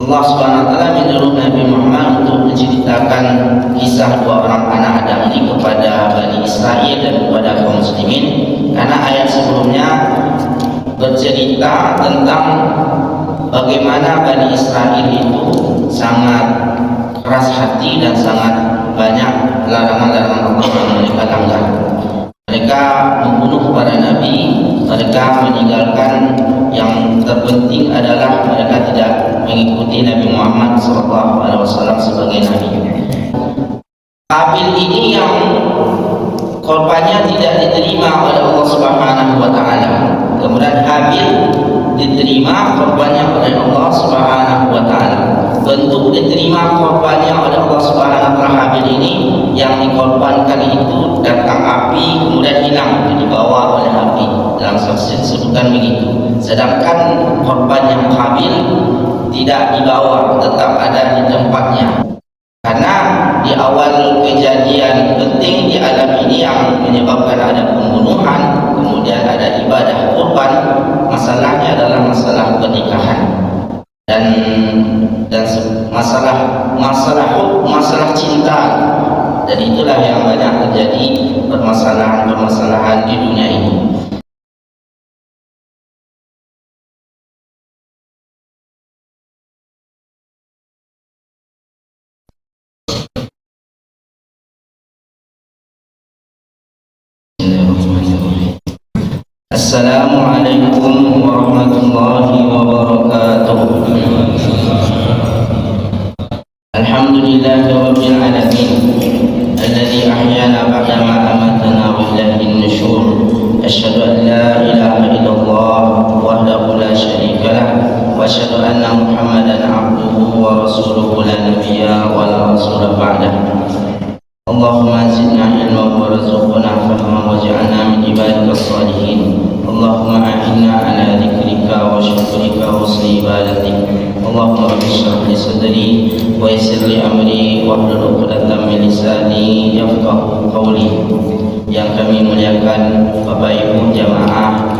Allah Subhanahu wa taala menyuruh Nabi Muhammad untuk menceritakan kisah dua orang anak Adam ini kepada Bani Israel dan kepada kaum muslimin, karena ayat sebelumnya bercerita tentang bagaimana Bani Israel itu sangat keras hati dan sangat banyak larangan-larangan Allah yang mereka langgar. Mereka membunuh para nabi, mereka meninggalkan yang terpenting adalah mereka tidak mengikuti Nabi Muhammad SAW sebagai nabi. Habil ini yang korbannya tidak diterima oleh Allah Subhanahu wa taala. Kemudian Habil diterima korbannya oleh Allah Subhanahu wa taala. Bentuk diterima korbannya oleh Allah Subhanahu wa taala Habil ini, yang dikorbankan itu datang api kemudian hilang, dibawa oleh api. Dalam saksi disebutkan begitu. Sedangkan korban yang Habil tidak dibawa, tetap ada di tempatnya. Karena di awal kejadian penting di alam ini yang menyebabkan ada pembunuhan, kemudian ada ibadah kurban, masalahnya adalah masalah pernikahan dan masalah cinta. Dan itulah yang banyak terjadi permasalahan-permasalahan di dunia ini. Assalamualaikum warahmatullahi wabarakatuh. Alhamdulillahi rabbil alamin, alladzi ahyana ba'dama amatana wa ilaihin nusyur. Asyhadu an la ilaha illallah wahdahu la syarika lah, wa asyhadu anna Muhammadan abduhu wa rasuluhu la nabiyya wa la rasula ba'dahu. Allahumma zidna ilman warzuqna fahman waj'alna min ibadika shalihin. Allahumma a'inna ala dzikrika wa syukrika wa husni ibadatik. Allahumma rabbi shrah li sadri wa yassir li amri wahlul 'uqdatam min lisani yafqahu qawli. Yang kami muliakan Bapak Ibu jamaah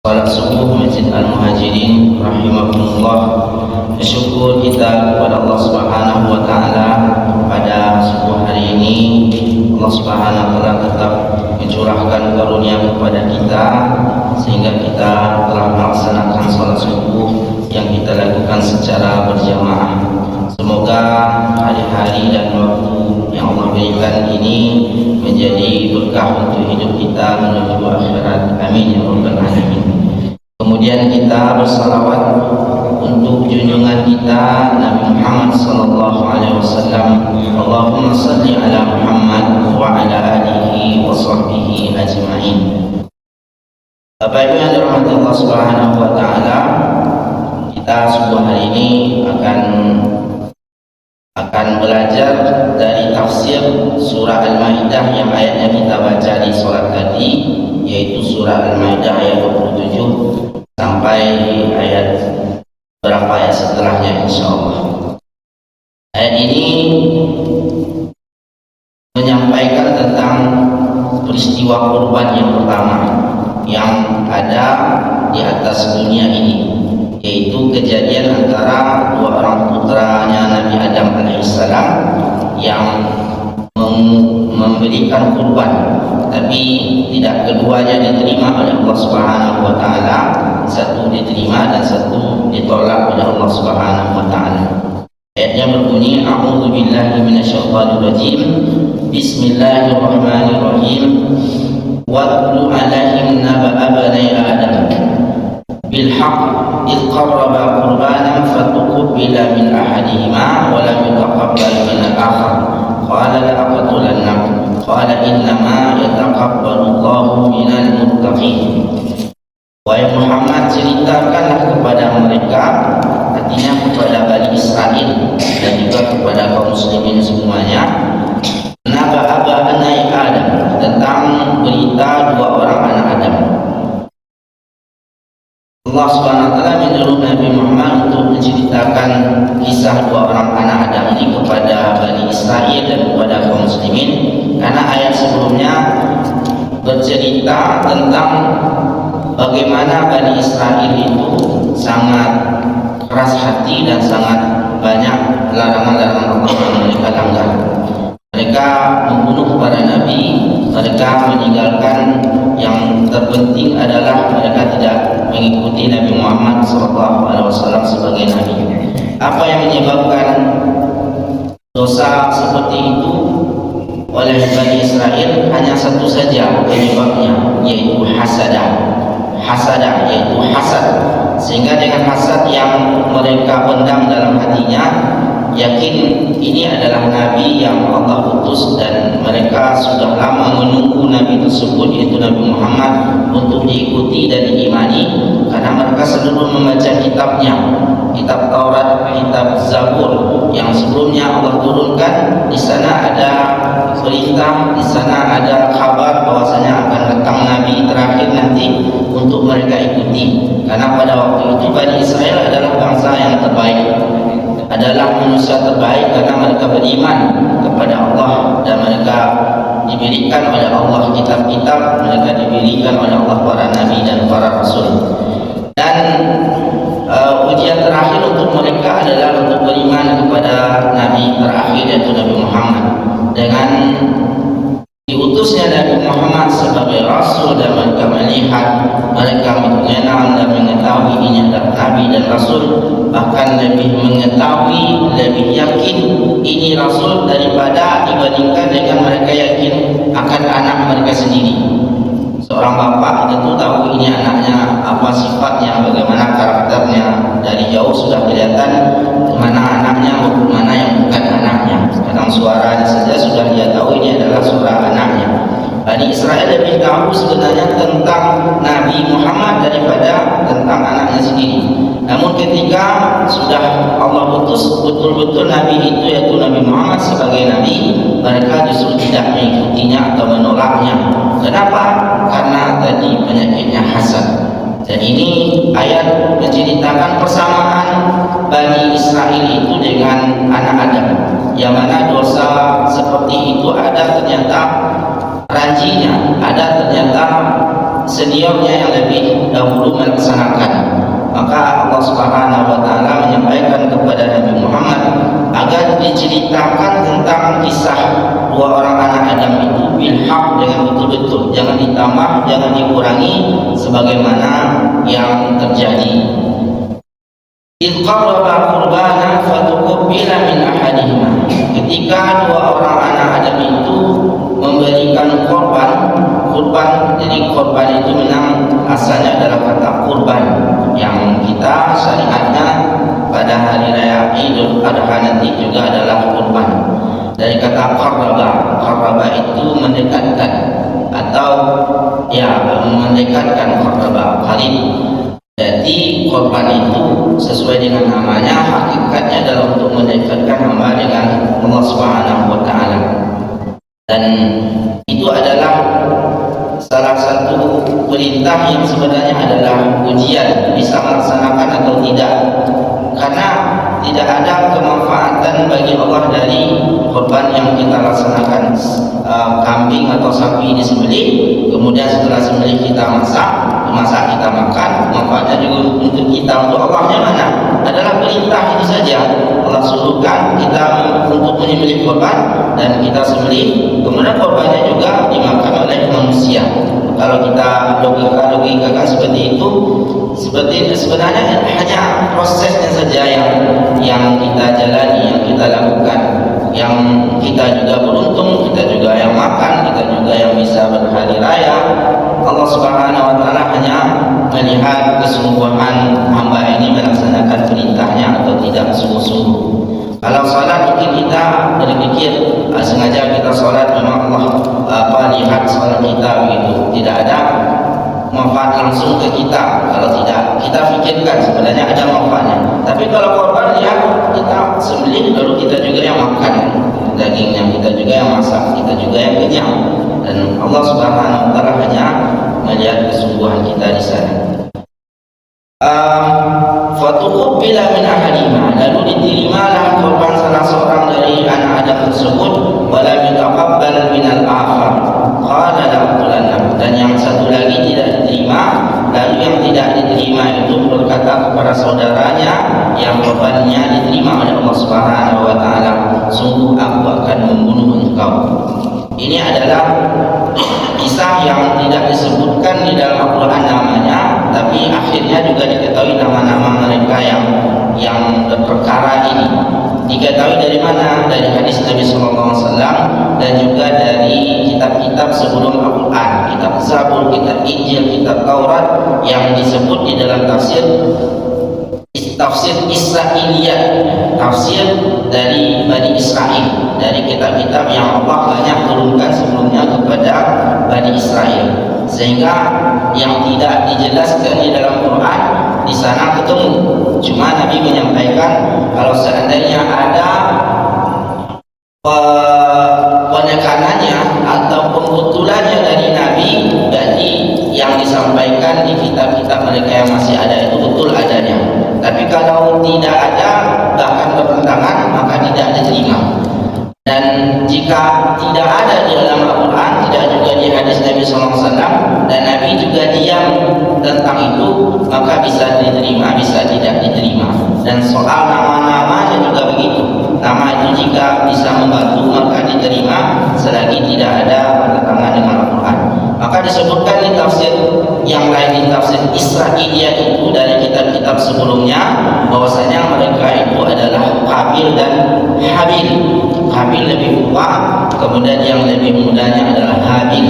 salat subuh Masjid Al-Muhajirin rahimahumullah, bersyukur kita kepada Allah Subhanahu wa taala pada subuh hari ini. Allah Subhanahu wa taala tetap mencurahkan karunia kepada kita sehingga kita telah melaksanakan salat subuh yang kita lakukan secara berjamaah. Semoga hari-hari dan waktu yang Allah berikan ini menjadi berkah untuk hidup kita menuju akhirat. Amin ya rabbal alamin. Kemudian kita bersalawat untuk junjungan kita Nabi Muhammad sallallahu alaihi wasallam. Allahumma shalli ala Muhammad wa ala alihi wa sahbihi ajma'in. Bapak Ibu yang dirahmati Allah Subhanahu wa taala, kita subuh hari ini akan belajar dari tafsir surah Al-Maidah yang ayatnya kita baca di sholat tadi, yaitu surah Al-Maidah ayat 27 sampai ayat berapa ayat setelahnya insyaallah. Ayat ini menyampaikan tentang peristiwa kurban yang pertama yang ada di atas dunia ini, yaitu kejadian antara dua orang putranya Nabi Adam alaihissalam yang memberikan kurban, tapi tidak keduanya diterima oleh Allah Subhanahu wa taala. Satu diterima dan satu ditolak oleh Allah Subhanahu wa taala. Ayatnya berbunyi, a'udzu billahi minasyaitonir rajim. Bismillahirrahmanirrahim. Watlu 'alaihim naba'a bani Adam bil haqq id qarraba qurbanan fatuqbila min ahadihima wa lam yutaqabbal min al-akhar. Qala la aqtulannak. Qala innama yataqabbalu Allahu minal muttaqin. Wahai Muhammad, ceritakanlah kepada mereka, artinya kepada Bani Israel dan juga kepada kaum muslimin semuanya, naba abnai Adam, tentang berita dua orang anak Adam. Allah Subhanahu wa taala menyuruh Nabi Muhammad untuk menceritakan kisah dua orang anak Adam ini kepada Bani Israel dan kepada kaum muslimin, karena ayat sebelumnya bercerita tentang bagaimana Bani Israel itu sangat keras hati dan sangat banyak larangan-larangan Allah yang mereka langgar. Mereka membunuh para nabi, mereka meninggalkan yang terpenting adalah mereka tidak mengikuti Nabi Muhammad SAW sebagai nabi. Apa yang menyebabkan dosa seperti itu oleh Bani Israel hanya satu saja penyebabnya, yaitu hasadah, yaitu hasad. Sehingga dengan hasad yang mereka pendam dalam hatinya, yakin ini adalah nabi yang Allah utus dan mereka sudah lama menunggu nabi tersebut, yaitu Nabi Muhammad, untuk diikuti dan diimani, karena mereka selalu membaca kitabnya, kitab Taurat, kitab Zabur yang sebelumnya Allah turunkan. Di sana ada perintah, di sana ada kabar bahwasanya akan datang nabi terakhir nanti untuk mereka ikuti. Karena pada waktu itu Bani Israel adalah bangsa yang terbaik, adalah manusia terbaik, karena mereka beriman kepada Allah dan mereka diberikan oleh Allah kitab-kitab, mereka diberikan oleh Allah para nabi dan para rasul. Dan ujian terakhir untuk mereka adalah untuk beriman kepada nabi terakhir, yaitu Nabi Muhammad. Dengan diutusnya Nabi Muhammad sebagai rasul dan mereka melihat, mereka mengenal dan mengetahui ini adalah nabi dan rasul, bahkan lebih mengetahui, lebih yakin ini rasul daripada dibandingkan dengan mereka yakin akan anak mereka sendiri. Seorang bapak tentu tahu ini anaknya, apa sifatnya, bagaimana karakternya. Dari jauh sudah kelihatan mana anaknya, mana yang bukan anaknya. Kadang suaranya saja sudah dia tahu ini adalah suara anaknya. Bani Israel lebih tahu sebenarnya tentang Nabi Muhammad daripada tentang anaknya sendiri. Namun ketika sudah Allah utus betul-betul Nabi itu, yaitu Nabi Muhammad sebagai Nabi, mereka justru tidak mengikutinya atau menolaknya. Kenapa? Karena tadi penyakitnya hasad. Dan ini ayat menceritakan persamaan Bani Israel itu dengan anak Adam, yang mana dosa seperti itu ada ternyata ranjinya, ada ternyata seniornya yang lebih dahulu melaksanakan. Maka Allah Subhanahu wa taala menyampaikan kepada Nabi Muhammad agar diceritakan tentang kisah dua orang anak Adam itu bil haq, dengan betul-betul, jangan ditambah, jangan dikurangi sebagaimana yang terjadi. Idh qarraba qurbanan fatuqbila min ahadihima. Ketika dua orang anak Adam itu memberikan korban, jadi korban itu memang asalnya adalah kata kurban, yang kita syariatnya pada hari raya Idul Adha nanti juga adalah kurban. Dari kata qarraba itu mendekatkan, atau ya mendekatkan, qarraba qarib. Jadi korban itu sesuai dengan namanya, hakikatnya adalah untuk mendekatkan hamba dengan Allah Subhanahu wa taala. Dan itu adalah salah satu perintah yang sebenarnya adalah ujian, bisa melaksanakan atau tidak. Karena tidak ada kemanfaatan bagi Allah dari korban yang kita laksanakan. Kambing atau sapi disembelih, kemudian setelah sembelih kita masak kita makan, manfaatnya juga untuk kita, untuk Allahnya mana? Adalah perintah itu saja. Allah suruhkan kita untuk menyembelih korban dan kita sembelih, kemudian korbannya juga dimakan oleh manusia. Kalau kita logikakan seperti itu, sebenarnya hanya prosesnya saja yang kita jalani, yang kita lakukan. Yang kita juga beruntung, kita juga yang makan, kita juga yang bisa berhari raya. Allah Subhanahu wa taala hanya melihat kesungguhan hamba ini melaksanakan perintahnya atau tidak sungguh-sungguh. Kalau salat mungkin kita berpikir sengaja kita salat memang Allah lihat salat kita begitu, tidak ada manfaat langsung ke kita. Kalau tidak kita fikirkan sebenarnya ada manfaatnya. Tapi kalau korban lihat kita sembelih, lalu kita juga yang makan dagingnya, kita juga yang masak, kita juga yang kenyang. Dan Allah Subhanahu wa taala hanya melihat kesungguhan kita di sana. Fatuqbila min ahadihima, lalu diterimalah korban salah seorang dari anak Adam tersebut, wala yutaqabbal minal akhar qala la'qulanna, dan yang satu lagi tidak diterima. Lalu yang tidak diterima itu berkata kepada saudaranya yang korbannya diterima oleh Allah Subhanahu wa taala, sungguh aku akan membunuh engkau. Ini adalah kisah yang tidak disebutkan di dalam Al-Quran namanya, tapi akhirnya juga diketahui nama-nama mereka yang berperkara ini. Diketahui dari mana? Dari hadis Nabi SAW dan juga dari kitab-kitab sebelum Al-Quran, kitab Zabur, kitab Injil, kitab Taurat yang disebut di dalam tafsir Israiliyat, tafsir dari Bani Israel, dari kitab-kitab yang Allah banyak turunkan sebelumnya kepada Bani Israel, sehingga yang tidak dijelaskan di dalam Quran di sana ketemu. Cuma Nabi menyampaikan kalau seandainya ada penekanannya atau pembetulannya dari Nabi, berarti yang disampaikan di kitab-kitab mereka yang masih ada itu betul adanya. Tapi kalau tidak ada, bahkan bertentangan, maka tidak diterima. Dan jika tidak ada di dalam Al-Quran, tidak juga di hadis Nabi SAW, dan Nabi juga diam tentang itu, maka bisa diterima, bisa tidak diterima. Dan soal nama-namanya juga begitu. Nama itu jika bisa membantu, maka diterima, selagi tidak ada bertentangan dengan Al-Quran. Maka disebutkan di tafsir yang lain, di tafsir Israiliyah itu dari kitab-kitab sebelumnya, bahwasanya mereka itu adalah Qabil dan Habil. Qabil lebih tua, kemudian yang lebih mudanya adalah Habil.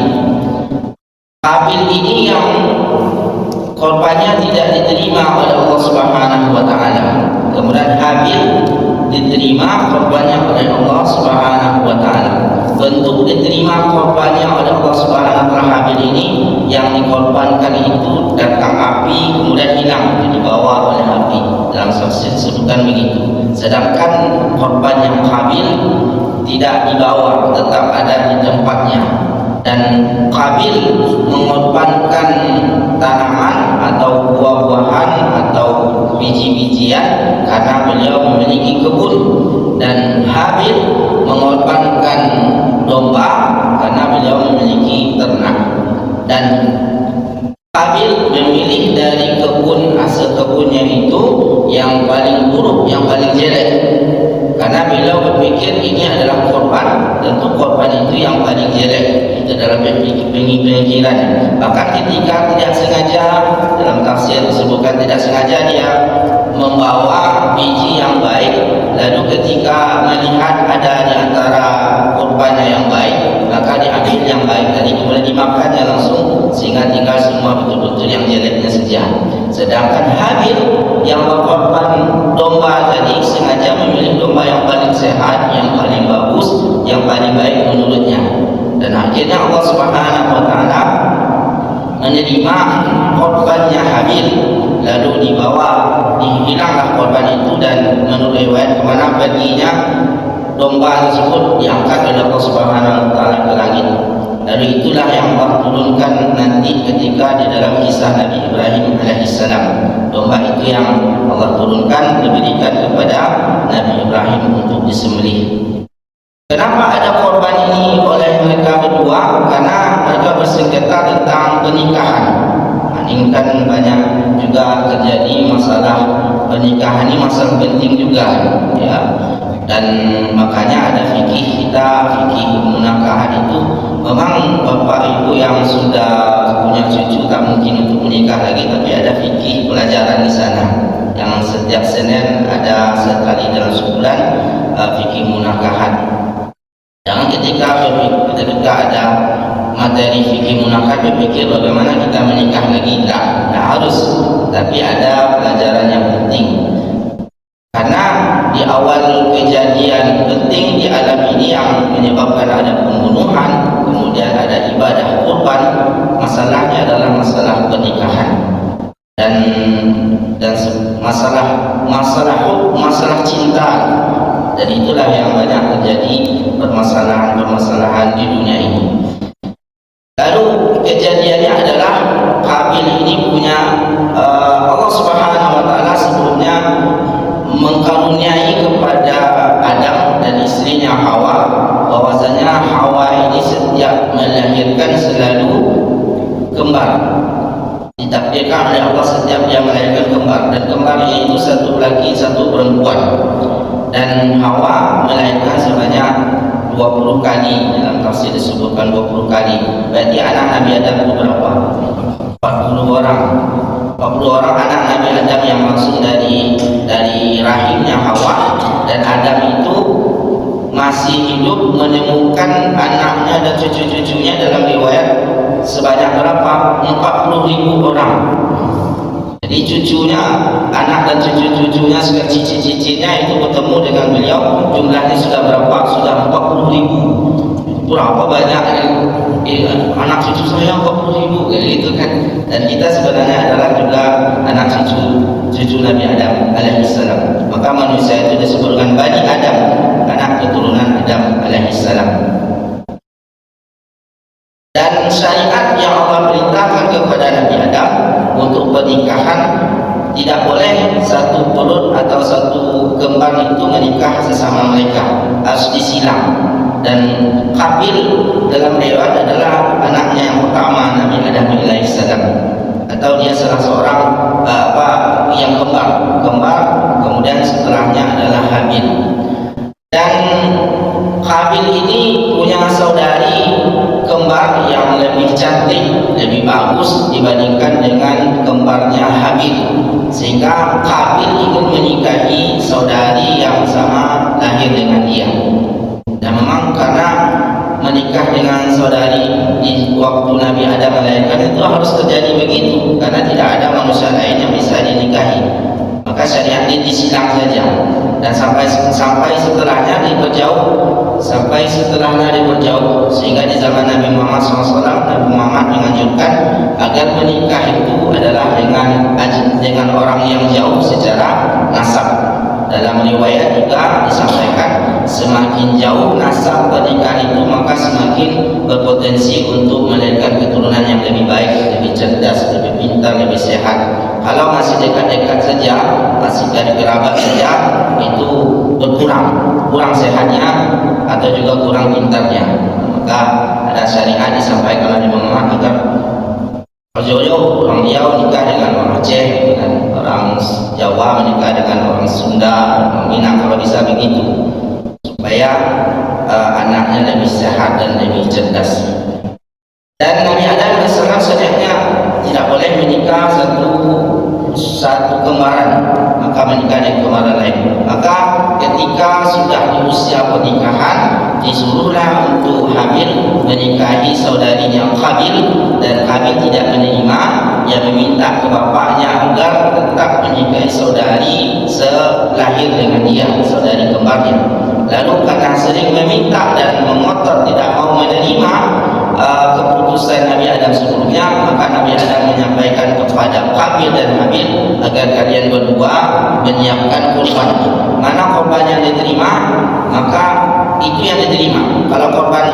Qabil ini yang korbannya tidak diterima oleh Allah Subhanahu wa taala. Kemudian Habil diterima korbannya oleh Allah Subhanahu wa taala. Bentuk diterima korbannya oleh Allah Subhanahu wa taala Habil ini, yang dikorbankan itu datang api kemudian hilang, dibawa oleh api. Dalam tafsir disebutkan begitu. Sedangkan korban yang Habil tidak dibawa, tetap ada di tempatnya. Dan Qabil mengorbankan tanaman atau buah-buahan atau biji-bijian karena beliau memiliki kebun, dan Habil mengorbankan domba karena beliau memiliki ternak. Dan Qabil memilih dari kebun, hasil kebunnya itu yang paling buruk, yang paling jelek, karena beliau berpikir ini adalah korban, tentu korban itu yang paling jelek. Itu dalam pemikiran. Bahkan ketika tidak sengaja, dalam tafsir disebutkan tidak sengaja dia membawa biji yang baik, lalu ketika melihat ada di antara korbannya yang baik, maka diambil yang baik tadi kemudian dimakannya langsung, sehingga tinggal semua betul-betul yang jeleknya saja. Sedangkan Habil yang berkorban domba tadi sengaja memilih domba yang paling sehat, yang paling bagus, yang paling baik menurutnya. Dan akhirnya Allah Subhanahu wa taala menerima korbannya Habil, lalu dihilanglah korban itu, dan menurut riwayat kemana perginya domba tersebut diangkat oleh Allah Subhanahu wa taala ke langit. Lalu itulah yang Allah turunkan nanti ketika di dalam kisah Nabi Ibrahim alaihissalam. Domba itu yang Allah turunkan diberikan kepada Nabi Ibrahim untuk disembelih. Kenapa ada korban ini oleh mereka berdua? Karena mereka bersengketa tentang pernikahan. Ini kan banyak juga terjadi masalah pernikahan, ini masalah penting juga, ya. Dan makanya ada fikih kita, fikih munakahan itu memang bapak ibu yang sudah punya cucu tak mungkin untuk menikah lagi, tapi ada fikih pelajaran di sana yang setiap Senin ada sekali dalam sebulan, fikih munakahan. Jangan ketika ada materi fikih munakahan berpikir bagaimana kita menikah lagi, tidak harus, tapi ada pelajaran yang penting. Karena di awal kejadian penting di alam ini yang menyebabkan ada pembunuhan, kemudian ada ibadah kurban, masalahnya adalah masalah pernikahan dan masalah cinta. Dan itulah yang banyak terjadi permasalahan di dunia ini. Lalu kejadiannya adalah Qabil ini punya Allah Subhanahu wa taala sebelumnya mengkaruniai kepada Adam dan istrinya Hawa, bahwasanya Hawa ini setiap melahirkan selalu kembar. ditakdirkan oleh Allah setiap dia melahirkan kembar, dan kembarnya itu satu laki satu perempuan. Dan Hawa melahirkan sebanyak 20 kali, dalam tafsir disebutkan 20 kali. Berarti anak Nabi Adam itu berapa? 40 orang. 40 orang anak Nabi Adam yang langsung dari rahimnya Hawa. Dan Adam itu masih hidup menemukan anaknya dan cucu-cucunya dalam riwayat sebanyak berapa? 40.000 orang. Jadi cucunya, anak dan cucu-cucunya serta cici-cicinya itu bertemu dengan beliau, jumlahnya sudah berapa? Sudah 40.000. Berapa banyak anak cucu saya 40.000 gitu kan. Dan kita sebenarnya adalah juga anak cucu Nabi Adam alaihissalam. Maka manusia itu disebutkan Bani Adam, anak keturunan Adam alaihissalam. Dan syariat yang Allah perintahkan kepada Nabi Adam untuk pernikahan, tidak boleh satu perut atau satu kembar itu menikah sesama mereka, harus disilang. Dan Qabil dalam riwayat adalah anaknya yang pertama Nabi Adam alaihissalam, atau dia salah seorang yang kembar, kemudian setelahnya adalah Habil. Dan Qabil ini punya saudari kembar yang lebih cantik, lebih bagus dibandingkan dengan kembarnya Habil, sehingga Qabil ingin menikahi saudari yang sama lahir dengan dia. Dan memang karena menikah dengan saudari di waktu Nabi Adam melahirkan itu harus terjadi begitu, karena tidak ada manusia lain yang bisa dinikahi. Maka syariat ini disilang saja, dan sampai setelahnya diperjauh, sehingga di zaman Nabi Muhammad SAW, Nabi Muhammad menganjurkan agar menikah itu adalah dengan orang yang jauh secara nasab. Dalam riwayat juga disampaikan, semakin jauh nasab pernikahan itu, maka semakin berpotensi untuk melahirkan keturunan yang lebih baik, lebih cerdas, lebih pintar, lebih sehat. Kalau masih dekat-dekat saja, masih dari kerabat saja, itu kurang sehatnya atau juga kurang pintarnya. Maka ada syariat disampaikan oleh Muhammad agar jauh-jauh orang Riau nikah dengan orang Aceh, dengan orang Jawa menikah dengan orang Sunda, orang Minang, kalau bisa begitu, supaya anaknya lebih sehat dan lebih cerdas. Dan Nabi Adam AS sebenarnya tidak boleh menikah satu kembaran, maka menikah dengan kembaran lain. Maka ketika sudah di usia pernikahan, disuruhlah untuk Habil menikahi saudarinya Qabil, dan Qabil tidak menerima. Ia meminta ke bapaknya agar tetap menikahi saudari selahir dengan dia, saudari kembarnya. Lalu karena sering meminta dan mengotot tidak mau menerima keputusan Nabi Adam sebelumnya, maka Nabi Adam menyampaikan kepada Qabil dan Habil agar kalian berdua menyiapkan kurban. Mana kurban yang diterima, maka itu yang diterima. Kalau korban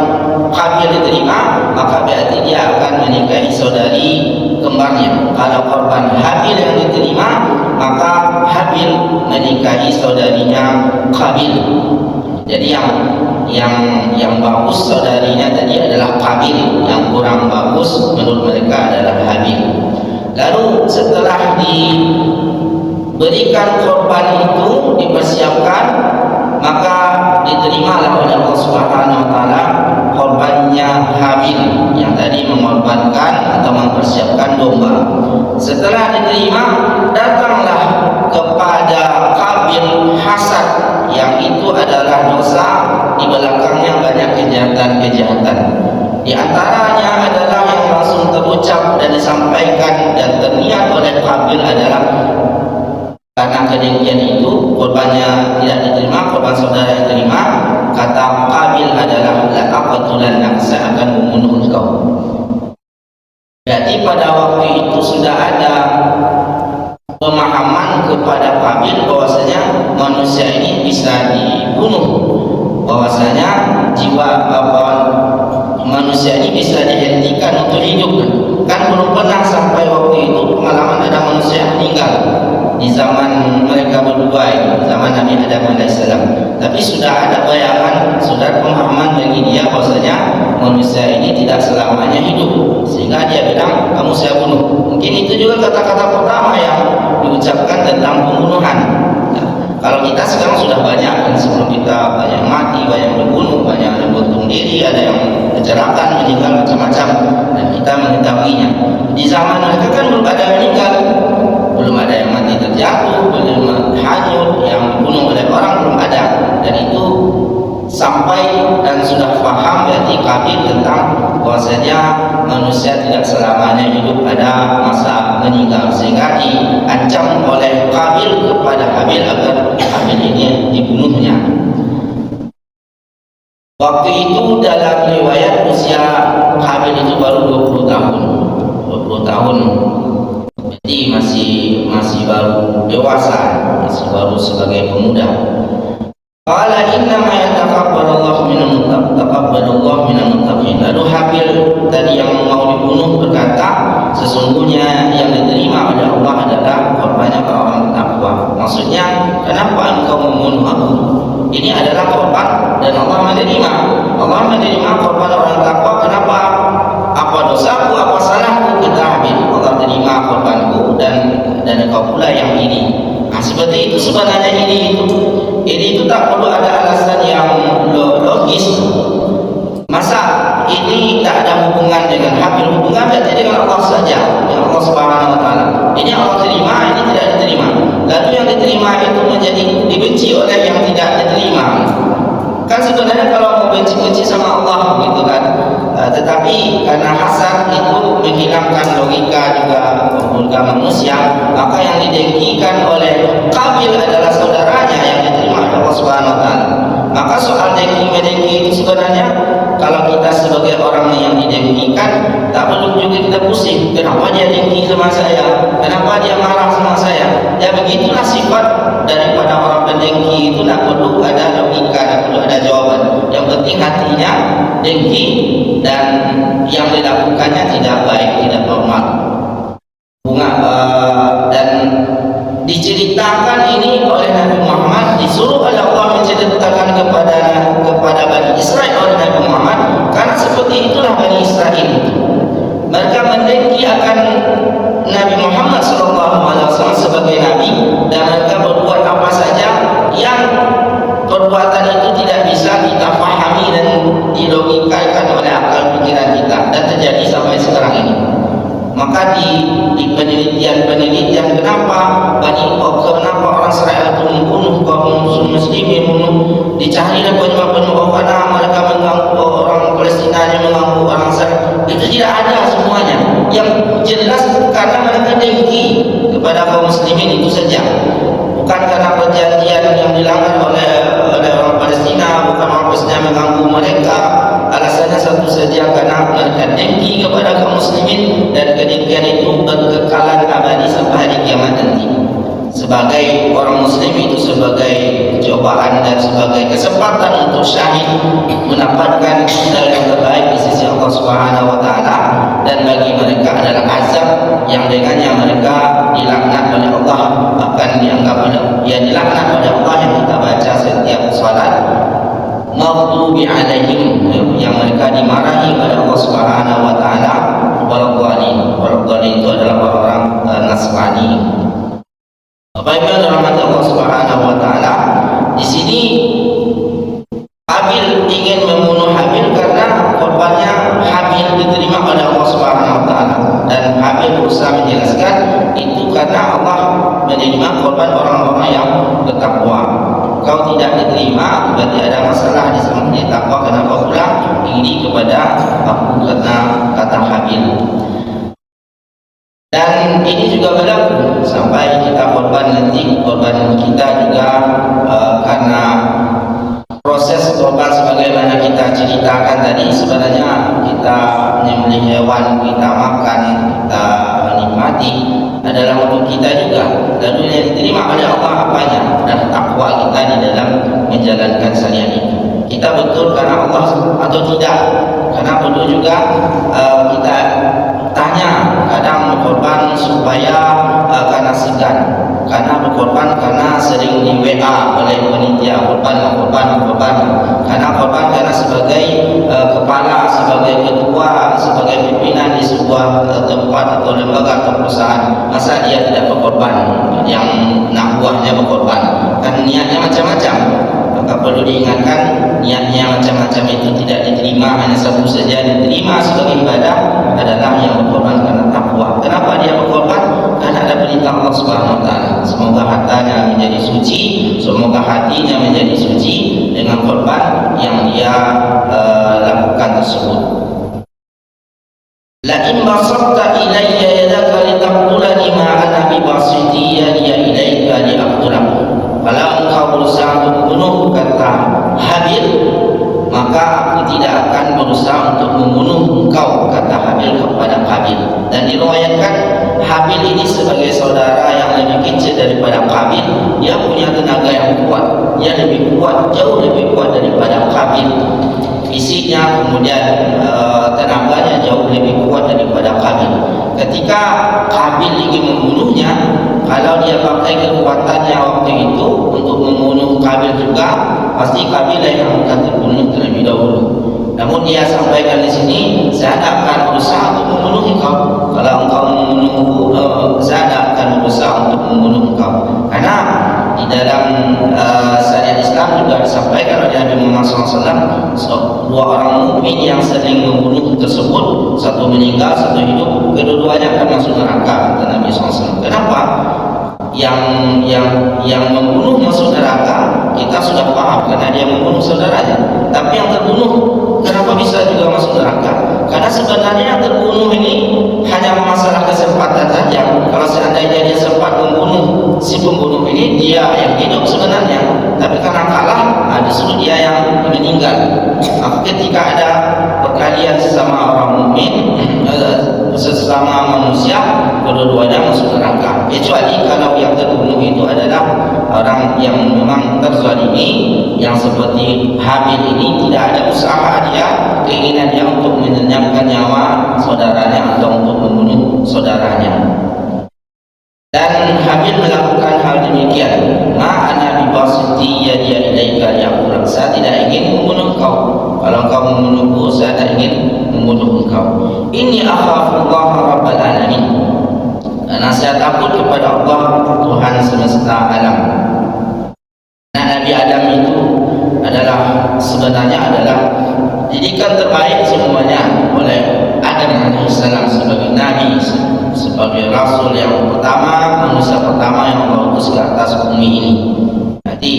Qabil diterima, maka berarti dia akan menikahi saudari kembarnya. Kalau korban Habil yang diterima, maka Habil menikahi saudarinya Qabil. Jadi yang bagus saudarinya tadi adalah Qabil, yang kurang bagus menurut mereka adalah Habil. Lalu setelah diberikan korban itu, dipersiapkan, maka diterimalah oleh Allah Subhanahu wa taala korbannya Habil yang tadi mengorbankan atau mempersiapkan domba. Setelah diterima, datanglah kepada Qabil hasad, yang itu adalah dosa, di belakangnya banyak kejahatan. Di antaranya adalah yang langsung terucap dan disampaikan dan terniat oleh Qabil adalah karena kedengkian itu korbannya tidak diterima, korban saudara yang diterima, kata Qabil adalah la aqtulannak, saya akan membunuh engkau. Jadi pada waktu itu sudah ada pemahaman kepada Qabil bahwasanya manusia ini bisa dibunuh, bahwasanya jiwa manusia ini bisa dihentikan untuk hidup. Kan belum pernah sampai waktu itu pengalaman ada manusia yang meninggal di zaman mereka berdua ini, zaman Nabi Adam alaihissalam. Tapi sudah ada bayangan, sudah pemahaman bagi dia bahwasanya manusia ini tidak selamanya hidup, sehingga dia bilang, kamu saya bunuh. Mungkin itu juga kata-kata pertama yang diucapkan tentang pembunuhan. Nah, kalau kita sekarang sudah banyak kan, sebelum kita banyak mati, banyak dibunuh, banyak yang gantung diri, ada yang kecelakaan, meninggal macam-macam, dan kita mengetahuinya. Di zaman mereka kan belum ada yang meninggal, belum ada yang mati terjatuh, belum hanyut, yang dibunuh oleh orang belum ada. Dan itu sampai dan sudah paham berarti Qabil tentang bahwasanya manusia tidak selamanya hidup, ada masa meninggal, sehingga diancam oleh Qabil kepada Habil agar Habil ini dibunuhnya. Waktu itu dalam riwayat usia Habil itu baru 20 tahun. 20 tahun. Jadi masih baru dewasa, masih baru sebagai pemuda. Qala inna ma yataqabbalullahu minal muttaqin. Lalu Habil tadi yang mau dibunuh berkata, sesungguhnya yang diterima oleh Allah adalah korbannya orang bertakwa. Maksudnya, kenapa engkau membunuh aku? Ini adalah korban dan Allah menerima. Allah menerima korban orang takwa. Kenapa? Apa dosaku, apa salahku? Kata Habil, Allah terima korbanku dan engkau pula yang ini. Nah, seperti itu sebenarnya ini itu tak perlu ada alasan yang logis. Masa ini tak ada hubungan dengan Habil, hubungan berarti dengan Allah saja, dengan Allah Subhanahu wa taala. Ini Allah terima, ini tidak diterima. Lalu yang diterima itu menjadi dibenci oleh yang tidak diterima. Kan sebenarnya kalau mau benci-benci sama Allah gitu kan, tetapi karena hasad itu menghilangkan logika juga manusia, maka yang didengkikan oleh Qabil adalah saudaranya yang diterima oleh Allah Subhanahu wa taala. Maka soal dengki-medengki itu sebenarnya kalau kita sebagai orang yang didengkikan, tak perlu juga kita pusing. Kenapa dia dengki sama saya? Kenapa dia marah sama saya? Ya begitulah sifat daripada orang pendengki itu, tak perlu ada logika, tak perlu ada jawaban. Yang penting hatinya dengki dan yang dilakukannya tidak baik, tidak normal. Dan diceritakan ini oleh Nabi Muhammad, disuruh oleh Allah menceritakan kepada Bani Israel oleh Nabi Muhammad, karena seperti itulah Bani Israel itu. Mereka mendengki akan Nabi Muhammad SAW sebagai Nabi, dan mereka berbuat apa saja yang perbuatan itu tidak bisa kita pahami dan dilogikakan oleh akal pikiran kita, dan terjadi sampai sekarang ini. Maka di penelitian kenapa orang Israel itu membunuh kaum muslimin, dicari penyebab karena mereka mengganggu orang Palestina, mengganggu orang Israel, itu tidak ada semuanya. Yang jelas karena mereka dengki kepada kaum muslimin itu saja, bukan karena perjanjian yang dilanggar oleh orang Palestina, bukan orang Palestina mengganggu mereka. Alasannya satu saja, karena mereka dengki kepada kaum muslimin, dan kedengkian itu berkekalan abadi sampai hari kiamat nanti. Sebagai orang muslim itu sebagai cobaan dan sebagai kesempatan untuk syahid mendapatkan hal yang terbaik di sisi Allah Subhanahu wa taala, dan bagi mereka adalah azab yang dengannya mereka dilaknat oleh Allah, bahkan dianggap dilaknat oleh Allah yang kita baca setiap salat. Maghdubi alaihim, yang mereka dimarahi oleh Allah Subhanahu wa taala. Waladhdallin itu adalah orang Nasrani. Bapak Ibu yang dirahmati Allah Subhanahu wa taala, di sini Habil ingin membunuh Habil karena korbannya Habil diterima oleh Allah Subhanahu wa taala, dan Habil berusaha menjelaskan itu karena Allah menerima korban orang-orang yang bertakwa. Kau tidak diterima, berarti ada masalah di sama takwa. Kenapa pula ini kepada aku, kata Habil. Dan ini juga berlaku sampai kita korban nanti, korban kita juga karena proses korban sebagaimana kita ceritakan tadi, sebenarnya kita menyembelih hewan, kita makan, kita nikmati adalah untuk kita juga. Lalu yang diterima oleh Allah apanya? Dan takwa kita di dalam menjalankan syariat itu. Kita betul karena Allah atau tidak? Karena perlu juga kita tanya, kadang berkorban supaya karena segan, karena berkorban karena sering di WA oleh panitia, korban, karena korban karena sebagai kepala, sebagai ketua, sebagai pimpinan di sebuah tempat atau lembaga atau perusahaan, masa dia tidak berkorban, yang anak buahnya berkorban? Kan niatnya macam-macam. Maka perlu diingatkan, niatnya macam-macam itu tidak diterima, hanya satu saja diterima sebagai ibadah adalah yang berkorban karena takwa. Kenapa dia berkorban? Karena ada perintah Allah Subhanahu Wa Taala. Semoga hartanya menjadi suci, semoga hatinya menjadi suci dengan korban yang dia lakukan tersebut. La in basatta ilayya yadaka litaqtulani ma ana bi basiti yadi ilayka liaqtulak. Kalau engkau berusaha untuk membunuh, kata Habil, maka aku tidak akan berusaha untuk membunuh engkau, kata Habil kepada Qabil. Dan diriwayatkan Habil ini sebagai saudara yang lebih kecil daripada Qabil, dia punya tenaga yang kuat, dia lebih kuat, jauh lebih kuat daripada Qabil. Fisiknya kemudian tenaganya jauh lebih kuat daripada Qabil. Ketika Qabil ingin membunuhnya, kalau dia pakai kekuatannya waktu itu untuk membunuh Qabil juga, pasti Qabil yang akan terbunuh terlebih dahulu. Namun dia sampaikan di sini, saya akan berusaha untuk membunuh engkau. Kalau engkau membunuhku, saya akan berusaha untuk membunuh engkau. Karena di dalam syariat Islam juga disampaikan oleh Nabi Muhammad SAW, dua orang mukmin yang sering membunuh tersebut, satu meninggal, satu hidup, kedua-duanya akan masuk neraka, kata Nabi SAW. Kenapa? Yang membunuh masuk neraka kita sudah paham karena dia membunuh saudaranya. Tapi yang terbunuh kenapa bisa juga masuk neraka? Karena sebenarnya yang terbunuh ini hanya masalah kesempatan saja. Kalau seandainya dia sempat membunuh si pembunuh ini, dia yang hidup sebenarnya. Tapi karena kalah, disuruh dia yang meninggal. Maka ketika ada perkalian sesama orang mukmin, sesama manusia, kedua-duanya masuk neraka. Kecuali kalau yang terbunuh itu adalah orang yang memang terzalimi, yang seperti Habil ini tidak ada usaha dia, keinginan dia untuk menyelamatkan nyawa saudaranya atau untuk membunuh saudaranya. Dan Habil melakukan hal demikian. Ma'ana bibasiti yadiya ilaika yaqul, saya tidak ingin membunuh kau. Kalau kau membunuhku, saya tidak ingin membunuh engkau. Inni akhafullah rabbal alamin. Karena saya takut kepada Allah, Tuhan semesta alam. Nah, Nabi Adam itu sebenarnya adalah didikan terbaik semuanya oleh Adam alaihissalam sebagai Nabi, sebagai Rasul yang pertama, manusia pertama yang Allah utus ke atas bumi ini. Jadi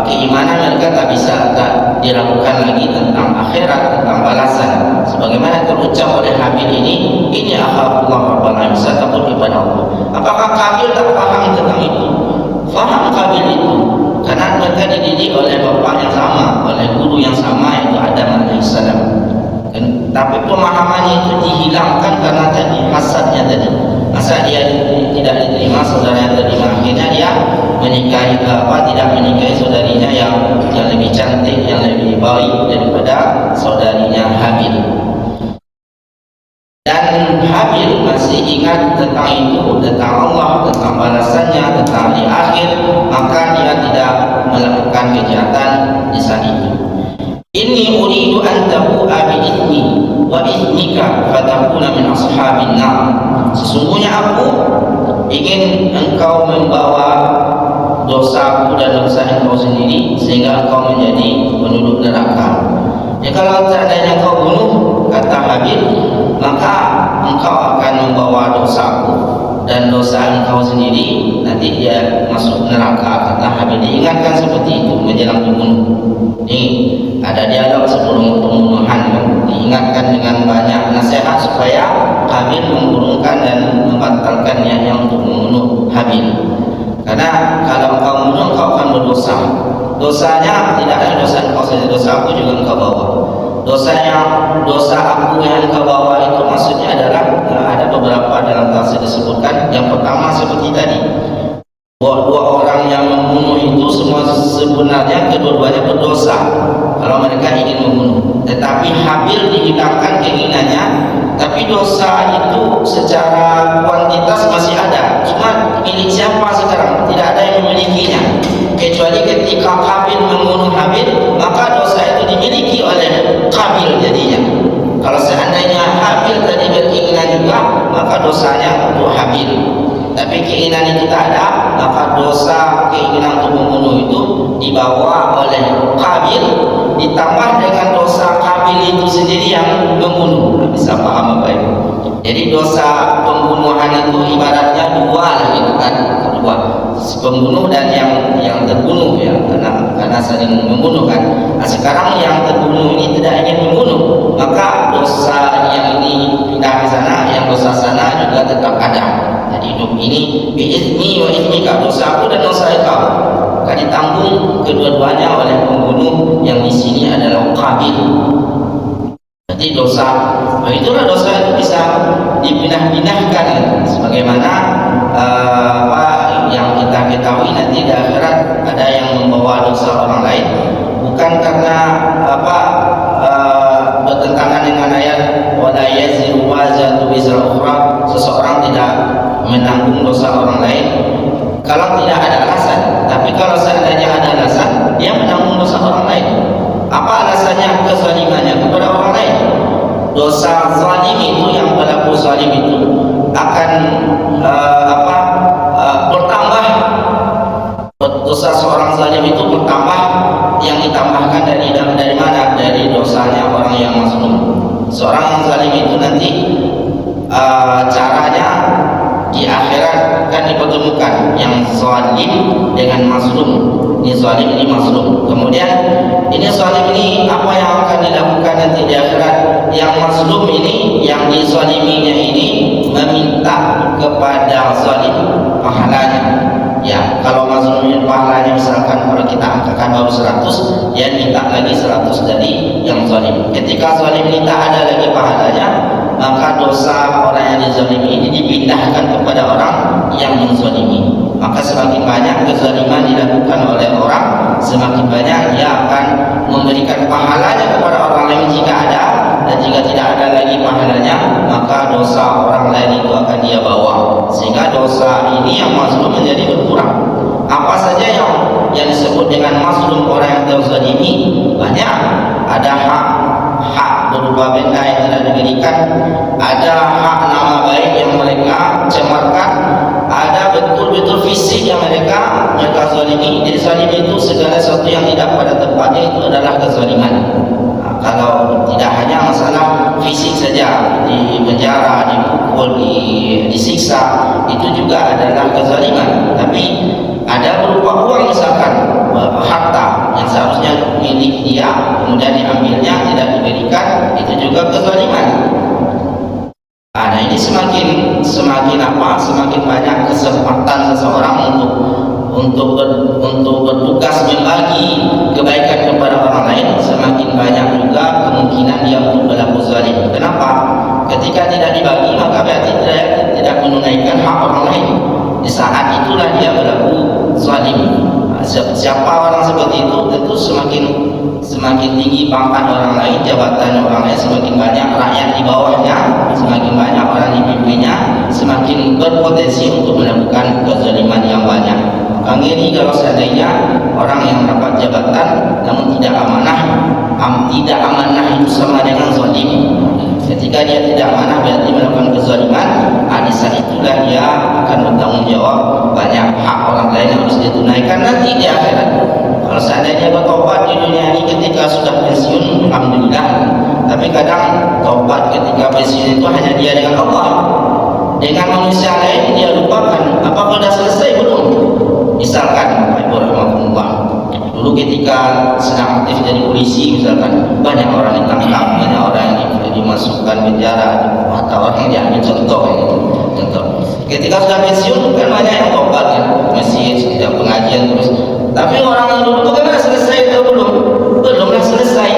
keimanan mereka tak bisa diragukan lagi tentang akhirat, tentang balasan. Sebagaimana terucap oleh Habil ini akhafullah rabbal alamin, saya takut kepada Allah. Apakah Qabil tak faham tentang itu? Faham Qabil itu, karena mereka dididik oleh bapak yang sama, oleh guru yang sama, yaitu Adam alaihissalam. Tapi pemahamannya itu dihilangkan karena tadi hasadnya tadi. Masa dia tidak diterima, saudaranya terima, akhirnya dia menikahi tidak menikahi saudarinya yang lebih cantik, yang lebih baik daripada saudarinya Habil. Dan Habil masih ingat tentang itu, tentang Allah, tentang balasannya, tentang hari akhir, maka dia tidak melakukan kejahatan di saat itu. Inni uridu an tabu'a bi ithmi wa ithmika fatakuna min ashabin nar. Sesungguhnya aku ingin engkau membawa dosaku dan dosa engkau sendiri sehingga engkau menjadi penduduk neraka. Ya, kalau seandainya engkau bunuh, kata Habil, maka engkau akan membawa dosaku dan dosa engkau sendiri, nanti dia masuk neraka, kata Habil. Diingatkan seperti itu menjelang dibunuh. Ini ada dialog sebelum pembunuhan, diingatkan dengan banyak nasihat supaya Habil mengurungkan dan membatalkan niatnya untuk membunuh Habil. Karena kalau engkau membunuh, engkau akan berdosa. Dosanya tidak ada dosa engkau saja, dosa aku juga engkau bawa. Dosa aku yang engkau bawa itu maksudnya adalah ada beberapa dalam tafsir disebutkan. Yang pertama seperti tadi, dua orang yang membunuh itu semua sebenarnya kedua-duanya berdosa kalau mereka ingin membunuh. Tetapi Habil dihilangkan keinginannya, tapi dosa itu secara kuantitas masih ada. Cuma milik siapa sekarang? Tidak ada yang memilikinya. Kecuali ketika Qabil membunuh Habil, maka dosa itu dimiliki oleh Qabil jadinya. Kalau seandainya Habil tadi berkeinginan keinginan juga, maka dosanya untuk Habil. Tapi keinginan itu tak ada, maka dosa keinginan untuk membunuh itu dibawa oleh Qabil, ditambah dengan dosa Qabil itu sendiri yang membunuh. Bisa paham apa itu? Jadi dosa pembunuhan itu ibaratnya dua lah gitu kan, dua, pembunuh dan yang terbunuh ya, karena saling membunuh kan. Nah, sekarang yang terbunuh ini tidak ingin membunuh, maka dosa yang ini pindah ke sana, yang dosa sana juga tetap ada. Jadi hidup ini biizni wa iznika, dosaku dan dosa kau akan ditanggung kedua-duanya oleh pembunuh yang di sini adalah Qabil. Jadi dosa, itulah dosa itu bisa dipindah-pindahkan sebagaimana apa yang kita ketahui nanti di akhirat ada yang membawa dosa orang lain, bukan karena apa bertentangan dengan ayat wala yaziru wazatu wizra ukhra, seseorang tidak menanggung dosa orang lain kalau tidak ada alasan. Tapi kalau seandainya ada alasan, dia menanggung dosa orang lain. Apa alasannya? Kezalimannya kepada orang lain. Dosa zalim itu, yang berlaku zalim itu akan bertambah. Dosa seorang zalim itu bertambah, yang ditambahkan dari mana? Dari dosanya orang yang mazlum. Seorang yang zalim itu nanti caranya di akhirat kan dipertemukan yang zalim dengan mazlum. Ini zalim, ini mazlum. Kemudian ini zalim ini apa yang akan dilakukan nanti di akhirat? Yang mazlum ini, yang dizaliminya ini meminta kepada zalim pahalanya. Ya, kalau mazlumnya pahalanya misalkan kalau kita angkakan baru 100, dia minta lagi 100 dari yang zalim. Ketika zalim ini tak ada lagi pahalanya, maka dosa orang yang dizalimi ini dipindahkan kepada orang yang menzalimi. Maka semakin banyak kezaliman dilakukan oleh orang, semakin banyak dia akan memberikan pahalanya kepada orang lain jika ada, dan jika tidak ada lagi pahalanya, maka dosa orang lain itu akan dia bawa, sehingga dosa ini yang mazlum menjadi berkurang. Apa saja yang disebut dengan mazlum, orang yang terzalimi, banyak. Ada hak berupa benda yang tidak diberikan, ada hak nama baik yang mereka cemarkan, ada betul-betul fisik yang mereka zalimi. Jadi zalim itu segala sesuatu yang tidak pada tempatnya, itu adalah kezaliman. Nah, kalau tidak hanya masalah fisik saja, di penjara, dipukul, disiksa, itu juga adalah kezaliman. Tapi ada berupa uang misalkan, harta yang seharusnya milik dia, kemudian diambilnya, tidak diberikan, itu juga kezaliman. Nah, ini semakin banyak kesempatan seseorang untuk bertugas membagi kebaikan kepada orang lain, semakin banyak juga kemungkinan dia untuk berlaku zalim. Kenapa? Ketika tidak dibagi, maka berarti tidak menunaikan hak orang lain. Di saat itulah dia berlaku zalim. Siapa orang seperti itu, tentu semakin tinggi pangkat orang lain, jabatan orang lain, semakin banyak rakyat di bawahnya, semakin banyak orang dipimpinnya, semakin berpotensi untuk melakukan kezaliman yang banyak. Ngeri kalau seandainya orang yang dapat jabatan namun tidak amanah itu sama dengan zalim. Ketika dia tidak amanah berarti melakukan kezaliman. Di saat itulah dia akan bertanggung jawab, banyak hak orang lain yang harus ditunaikan nanti di akhirat. Kalau seandainya bertobat di dunia ini ketika sudah pensiun, alhamdulillah. Tapi kadang tobat ketika pensiun itu hanya dia dengan Allah. Dengan manusia lain dia lupakan. Apakah sudah selesai belum? Misalkan, dulu ketika sedang aktif jadi polisi, misalkan banyak orang ditangkap, banyak orang yang dimasukkan penjara, atau orang yang diambil contoh. Ketika sudah pensiun kan banyak yang tobat kan, masjid, tidak pengajian terus. Tapi orang yang dulu bagaimana, selesai atau belum? Belumlah selesai.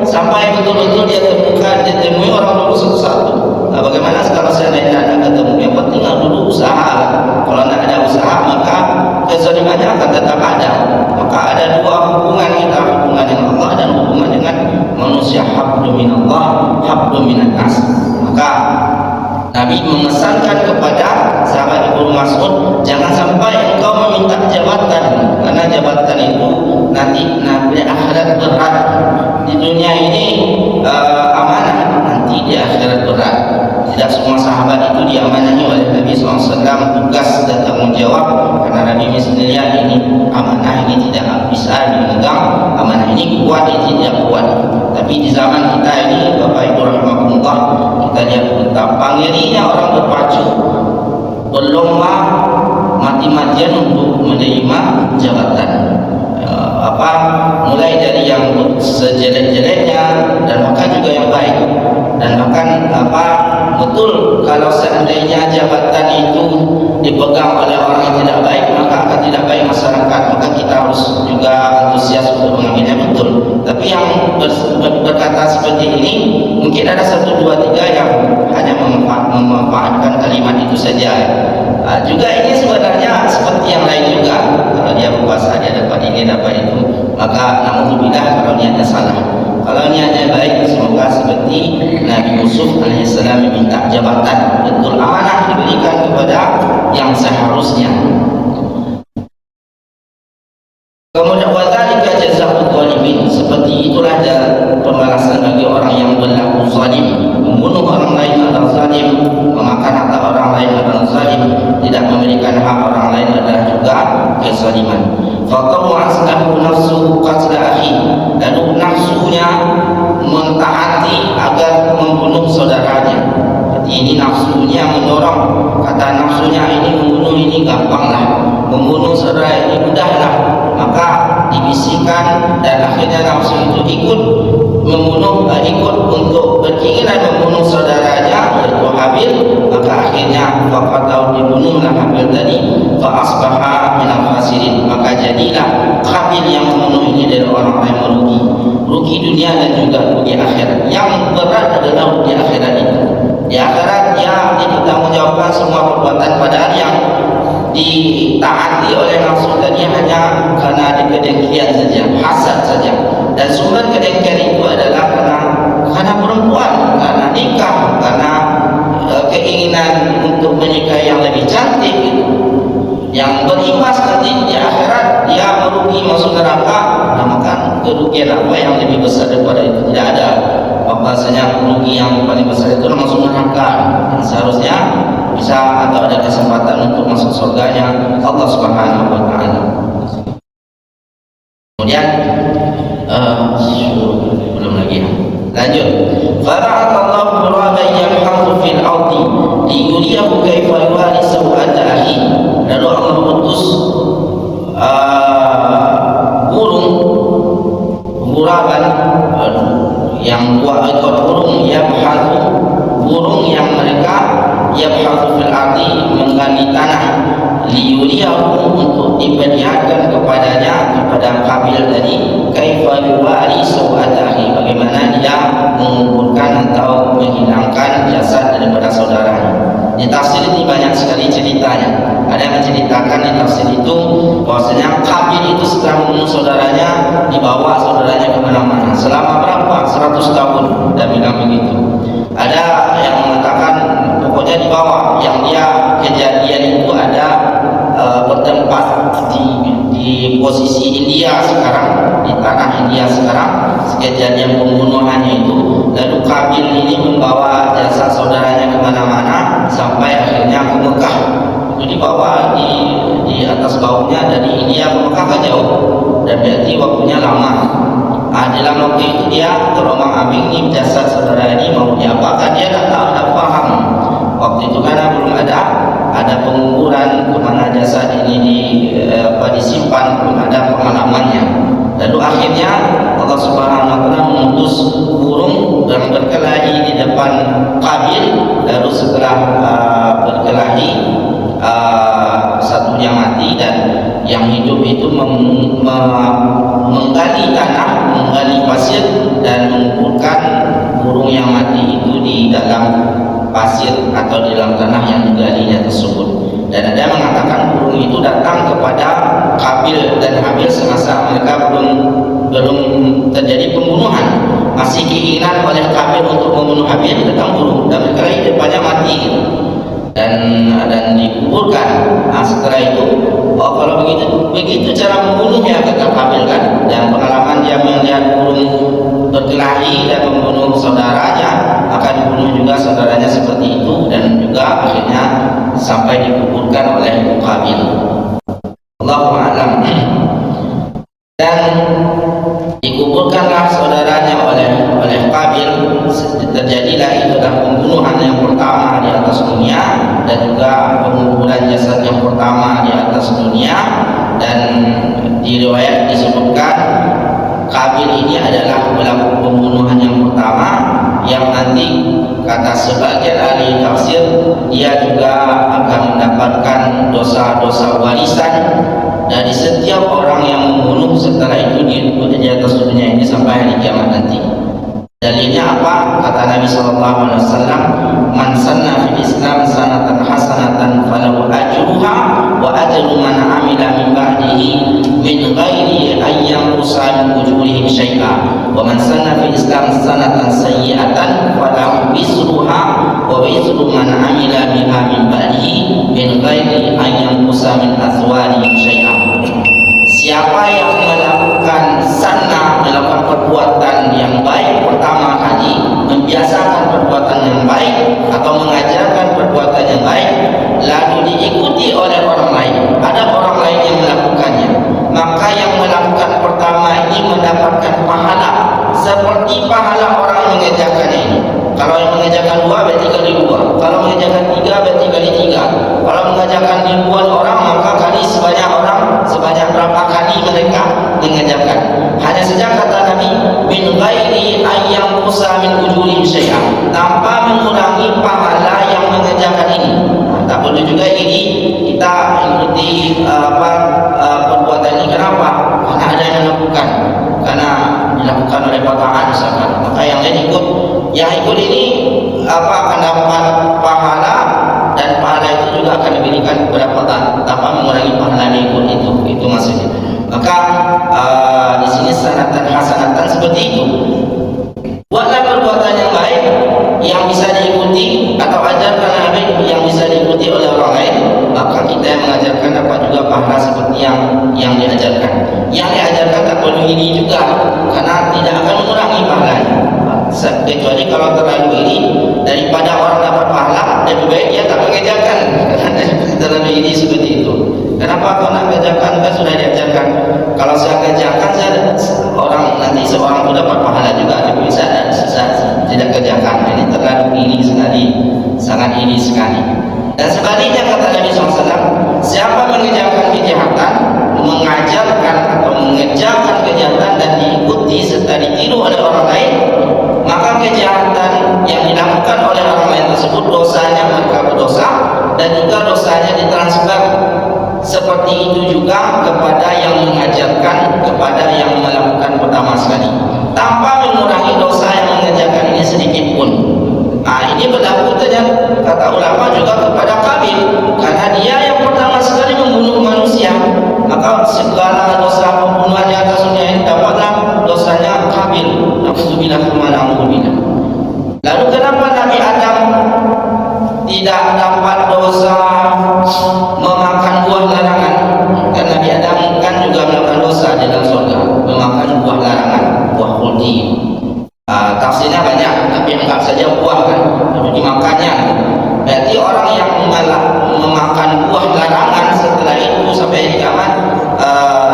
Sampai betul-betul dia temui orang dulu satu-satu. Nah, bagaimana kalau seandainya tidak ketemu? Yang penting dulu usaha. Kalau tidak ada usaha, maka kezalimannya akan tetap ada. Maka ada dua hubungan kita, hubungan dengan Allah dan hubungan dengan manusia. Hablum minallah, hablum minan nas. Maka Nabi memesankan kepada sahabat Ibnu Mas'ud, jangan sampai engkau meminta jabatan, karena jabatan itu nanti di akhirat berat. Di dunia ini amanah, nanti di akhirat berat. Tidak semua sahabat sahabat itu diamanahi oleh Nabi SAW tugas dan tanggung jawab, karena Nabi sendiri ini amanah ini tidak bisa dipegang, amanah ini kuat ini tidak kuat. Tapi di zaman kita ini Bapak Ibu rahimahumullah, kita lihat betapa ngerinya orang berpacu berlomba mati-matian untuk menerima jabatan, mulai dari yang sejelek-jeleknya dan bahkan juga yang baik. Dan bahkan betul kalau seandainya jabatan itu dipegang oleh orang yang tidak baik, maka akan tidak baik masyarakat, maka kita harus juga antusias untuk mengambilnya, betul. Tapi yang berkata seperti ini mungkin ada 1, 2, 3 yang hanya memanfaatkan kalimat itu saja. Juga ini sebenarnya seperti yang lain juga. Kalau dia berpuasa dia dapat ini dapat itu, maka naudzubillah kalau niatnya salah. Kalau niatnya baik, semoga seperti Nabi Yusuf alaihissalam meminta jabatan, betul amanah diberikan kepada yang seharusnya. Kemudian wadzalika jazaa'ul zalimin, seperti itulah pembalasan bagi orang yang berlaku zalim, membunuh orang lain adalah zalim, memakan harta orang lain adalah zalim, tidak memberikan hak orang lain adalah juga kezaliman. Faqawwa'at lahu nafsuhu qatla akhi, lalu nafsunya mentaati agar membunuh saudaranya. Jadi ini nafsunya mendorong, kata nafsunya ini membunuh ini gampanglah, membunuh saudara ini mudahlah, maka dibisikkan dan akhirnya nafsu itu ikut membunuh, ikut untuk berkeinginan membunuh saudaranya yaitu Habil, maka akhirnya faqatahu, dibunuhlah Habil tadi, fa asbaha minal khasirin, maka jadilah Habil yang membunuh ini dari orang-orang yang rugi dunia dan juga rugi akhirat. Yang berat adalah rugi akhirat itu. Di akhirat dia dipertanggungjawabkan semua perbuatan, padahal yang ditaati oleh nafsu tadi hanya karena kedengkian saja, hasad saja. Dan sumber kedengkian itu adalah karena perempuan, karena nikah, karena keinginan untuk menikahi yang lebih cantik itu, yang berimbas nanti di akhirat dia merugi masuk neraka. Namakan kerugian apa yang lebih besar daripada itu? Tidak ada. Bahasanya rugi yang paling besar itu masuk neraka, yang seharusnya bisa atau ada kesempatan untuk masuk surganya Allah Subhanahu wa taala. Kemudian belum lagi ya. Lanjut. Fara'atallahu ghuraban yabhathu fil ardi liyuriyahu kaifa yuwari sawata akhi. Lalu Allah mengutus burung ghuraban yang 2 ekor burung, yabhathu, burung yang mereka yabhathu fil ardi, menggali tanah, liyuriyahu, untuk diperlihatkan kepadanya, kepada Habil tadi, kaifa yuwari sawatahi, bagaimana dia mengumpulkan atau menghilangkan jasad daripada saudaranya. Di tafsir ini banyak sekali ceritanya. Ada yang menceritakan di tafsir itu bahwasanya Habil itu setelah membunuh saudaranya, dibawa saudaranya kemana-mana selama berapa? 100 tahun, dan bilang begitu. Ada yang mengatakan pokoknya dibawa, yang dia kejadian itu ada bertempat di posisi India sekarang, di tanah India sekarang, kejadian pembunuhannya itu. Lalu Habil ini membawa jasad saudaranya kemana-mana sampai akhirnya ke Mekah. Itu dibawa di atas baunya dari India ke Mekah kan jauh, dan berarti waktunya lama. Dalam waktu itu dia terombang-ambing ini jasad saudara ini mau diapakan, dia tak paham. Waktu itu karena belum ada pengukuran kemana jasad ini disimpan, belum ada pengalamannya. Lalu akhirnya Allah Subhanahu wa taala mengutus burung yang berkelahi di depan Habil. Lalu setelah berkelahi, satunya mati dan yang hidup itu menggali tanah, menggali pasir, dan mengumpulkan burung yang mati itu di dalam pasir atau di dalam tanah yang digalinya tersebut. Dan ada yang mengatakan burung itu datang kepada Habil dan Habil semasa mereka belum terjadi pembunuhan, masih keinginan oleh Habil untuk membunuh Habil, datang burung dan mereka di depannya mati gitu. Dan dikuburkan. Setelah itu, kalau begitu cara membunuhnya, kata Habil kan. Dan pengalaman dia melihat burung berkelahi dan membunuh saudaranya, maka dibunuh juga saudaranya seperti itu. Dan juga dikuburkanlah saudaranya oleh Qabil. Terjadilah itu adalah pembunuhan yang pertama di atas dunia dan juga penguburan jasad yang pertama di atas dunia. Dan di riwayat disebutkan Qabil ini adalah pelaku pembunuhan yang pertama, yang nanti kata sebagian ahli tafsir dia juga akan mendapatkan dosa-dosa warisan dari setiap orang yang membunuh setelah itu di atas dunia ini sampai hari kiamat nanti. Dalilnya apa? Kata Nabi SAW, man sanna fil Islam sanatan hasanatan falahu ajruha wa ajru man amila min ba'dihi min ghairi an yanqusa min ujurihim syai'a, wa man sanna fil Islam sanatan sayyi'atan falahu wizruha wa wizru man amila biha min ba'dihi min ghairi an yanqusa min athwarihim syai'a. Siapa yang melakukan sanna, melakukan perbuatan yang baik pertama kali, membiasakan perbuatan yang baik atau mengajarkan perbuatan yang baik, lalu diikuti oleh orang lain, ada orang lain yang melakukannya, maka yang melakukan pertama ini mendapatkan pahala seperti pahala orang yang mengerjakan ini. Kalau yang mengerjakan 2 berarti kali 2, kalau mengerjakan 3 berarti kali 3, kalau mengerjakan ribuan orang maka kali sebanyak orang, sebanyak berapa kali mereka mengerjakan. Hanya saja kata Nabi, min ghairi ayyam qusa min ujurihim syai'an, tanpa mengurangi pahala yang mengerjakan ini. Tak perlu juga ini kita ikuti perbuatan ini. Kenapa? Karena ada yang melakukan, karena dilakukan oleh pasangan misalkan, maka yang lain ikut. Yang ikut ini akan dapat pahala, dan pahala itu juga akan diberikan kepada pasangan tanpa mengurangi pahala yang ikut itu. Itu maksudnya. Maka di sini sanatan hasanatan seperti itu. Buatlah perbuatan yang baik yang bisa diikuti, atau ajarkan Nabi yang bisa diikuti oleh orang lain, maka kita yang mengajarkan dapat juga pahala seperti yang diajarkan. Yang diajarkan tak perlu ini juga, karena tidak akan mengurangi pahalanya. Kecuali kalau terlalu ini, daripada orang dapat pahala, lebih baik dia tak mengajarkan. Terlalu ini seperti itu. Kenapa kau nak kerjakan? Kan sudah diajarkan. Kalau saya kerjakan, orang nanti seorang itu dapat pahala juga, tapi saya tidak kerjakan. Ini terlalu ini sekali, sangat ini sekali. Dan sebaliknya kata Nabi SAW, siapa mengerjakan kejahatan, mengajarkan atau mengerjakan kejahatan dan diikuti serta ditiru oleh orang lain, maka kejahatan yang dilakukan oleh orang lain tersebut dosanya mereka berdosa, dan juga dosanya ditransfer seperti itu juga kepada yang mengajarkan, kepada yang melakukan pertama sekali, tanpa mengurangi dosa yang mengerjakan ini sedikit pun. Ini berlaku kata ulama juga kepada Qabil, karena dia yang pertama sekali membunuh manusia, maka segala dosa pembunuhan di atas dunia ini dapatlah dosanya Qabil. Na'udzubillah wa na'udzubillah. Lalu kenapa Nabi Adam tidak dapat dosa memakan buah larangan? Dan Nabi Adam kan juga melakukan dosa di dalam surga, memakan buah larangan, buah khuldi. Tafsirnya banyak, tapi anggap saja buah kan, lalu dimakannya. Berarti orang yang memakan buah larangan setelah itu sampai di kiamat